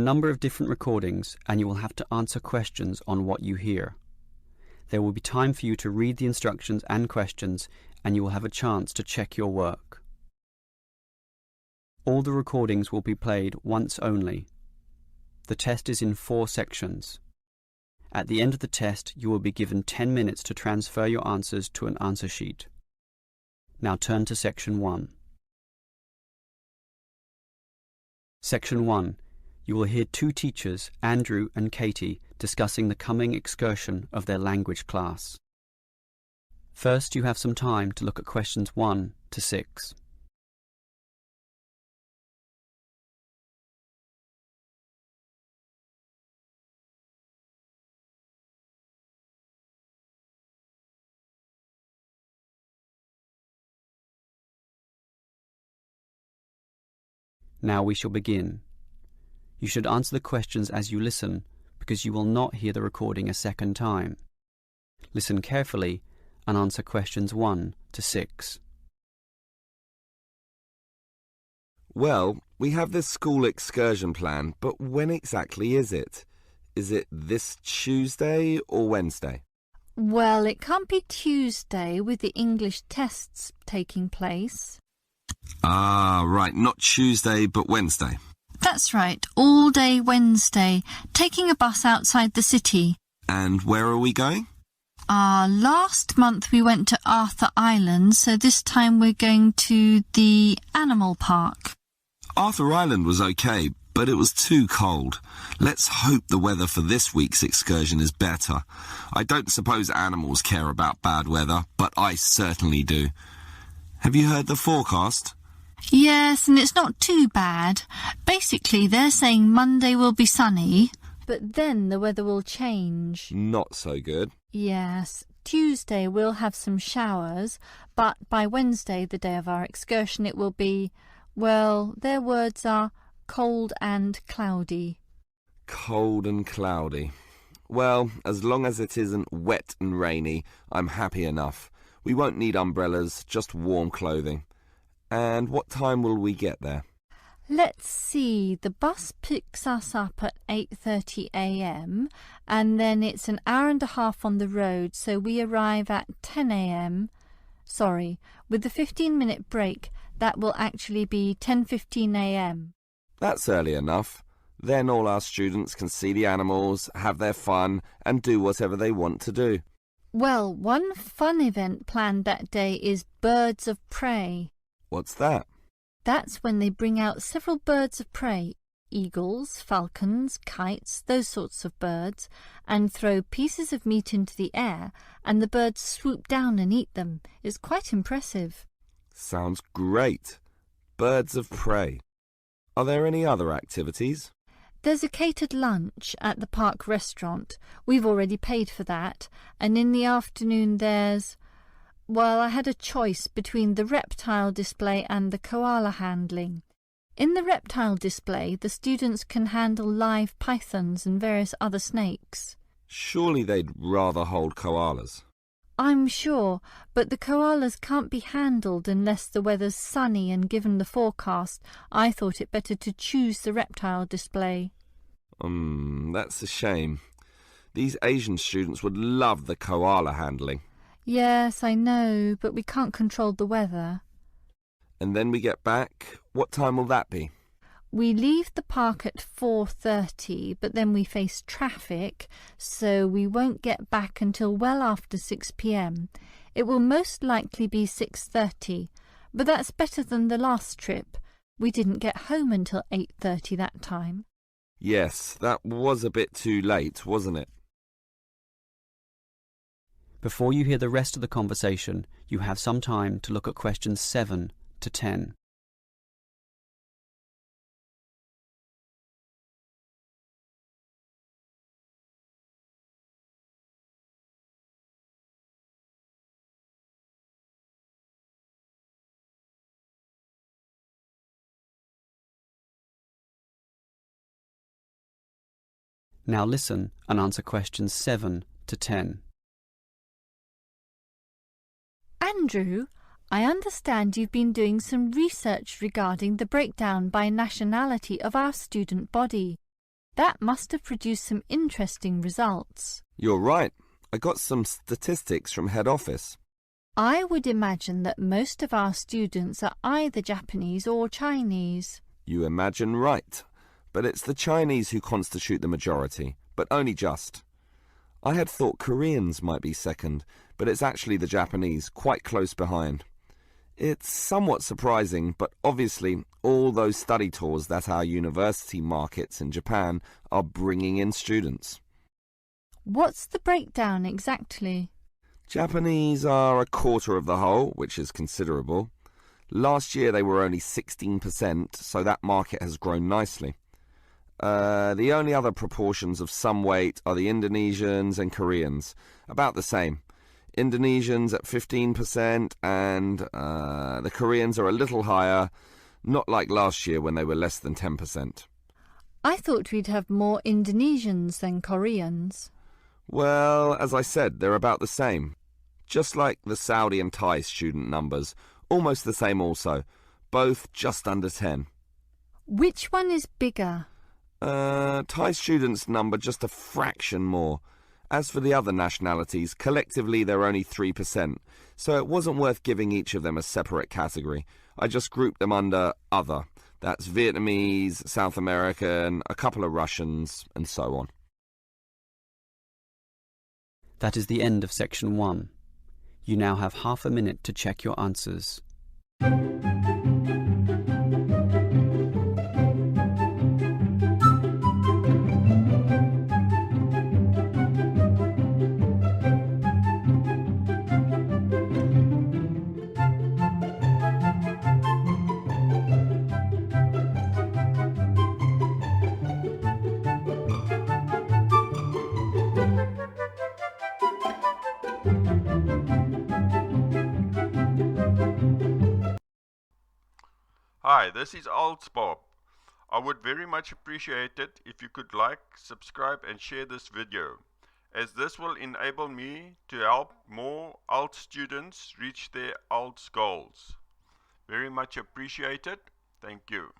number of different recordings and you will have to answer questions on what you hear. There will be time for you to read the instructions and questions, and you will have a chance to check your work. All the recordings will be played once only. The test is in 4 sections. At the end of the test, you will be given 10 minutes to transfer your answers to an answer sheet. Now turn to Section 1. Section 1. You will hear 2 teachers, Andrew and Katie, discussing the coming excursion of their language class. First, you have some time to look at questions 1 to 6. Now we shall begin. You should answer the questions as you listen, because you will not hear the recording a second time. Listen carefully and answer questions 1 to 6. Well, we have this school excursion plan, but when exactly is it? Is it this Tuesday or Wednesday? Well, it can't be Tuesday with the English tests taking place. Ah, right, not Tuesday but Wednesday. That's right, all day Wednesday, taking a bus outside the city. And where are we going? Last month we went to Arthur Island, so this time we're going to the animal park. Arthur Island was okay, but it was too cold. Let's hope the weather for this week's excursion is better. I don't suppose animals care about bad weather, but I certainly do. Have you heard the forecast? Yes, and it's not too bad. Basically, they're saying Monday will be sunny, but then the weather will change. Not so good. Yes, Tuesday we'll have some showers, but by Wednesday, the day of our excursion, it will be, well, their words are cold and cloudy. Cold and cloudy. Well, as long as it isn't wet and rainy, I'm happy enough. We won't need umbrellas, just warm clothing. And what time will we get there? Let's see, the bus picks us up at 8:30 a.m. and then it's an hour and a half on the road, so we arrive at 10 a.m. Sorry, with the 15-minute break, that will actually be 10:15 a.m. That's early enough. Then all our students can see the animals, have their fun, and do whatever they want to do. Well, one fun event planned that day is Birds of Prey. What's that? That's when they bring out several birds of prey, eagles, falcons, kites, those sorts of birds, and throw pieces of meat into the air, and the birds swoop down and eat them. It's quite impressive. Sounds great. Birds of prey. Are there any other activities? There's a catered lunch at the park restaurant. We've already paid for that. And in the afternoon there's... Well, I had a choice between the reptile display and the koala handling. In the reptile display, the students can handle live pythons and various other snakes. Surely they'd rather hold koalas. I'm sure, but the koalas can't be handled unless the weather's sunny, and given the forecast, I thought it better to choose the reptile display. That's a shame. These Asian students would love the koala handling. Yes, I know, but we can't control the weather. And then we get back. What time will that be? We leave the park at 4:30, but then we face traffic, so we won't get back until well after 6 p.m. It will most likely be 6:30, but that's better than the last trip. We didn't get home until 8:30 that time. Yes, that was a bit too late, wasn't it? Before you hear the rest of the conversation, you have some time to look at questions 7 to 10. Now listen and answer questions 7 to 10. Andrew, I understand you've been doing some research regarding the breakdown by nationality of our student body. That must have produced some interesting results. You're right. I got some statistics from head office. I would imagine that most of our students are either Japanese or Chinese. You imagine right. But it's the Chinese who constitute the majority, but only just. I had thought Koreans might be second, but it's actually the Japanese, quite close behind. It's somewhat surprising, but obviously all those study tours that our university markets in Japan are bringing in students. What's the breakdown exactly? Japanese are a quarter of the whole, which is considerable. Last year they were only 16%, so that market has grown nicely. The only other proportions of some weight are the Indonesians and Koreans, about the same. Indonesians at 15% and the Koreans are a little higher, not like last year when they were less than 10%. I thought we'd have more Indonesians than Koreans. Well, as I said, they're about the same. Just like the Saudi and Thai student numbers, almost the same also, both just under 10. Which one is bigger? Thai students number just a fraction more. As for the other nationalities, collectively they're only 3%, so it wasn't worth giving each of them a separate category. I just grouped them under other. That's Vietnamese, South American, a couple of Russians, and so on. That is the end of section 1. You now have half a minute to check your answers. Hi, this is IELTS Bob. I would very much appreciate it if you could like, subscribe and share this video, as this will enable me to help more IELTS students reach their IELTS goals. Very much appreciated. Thank you.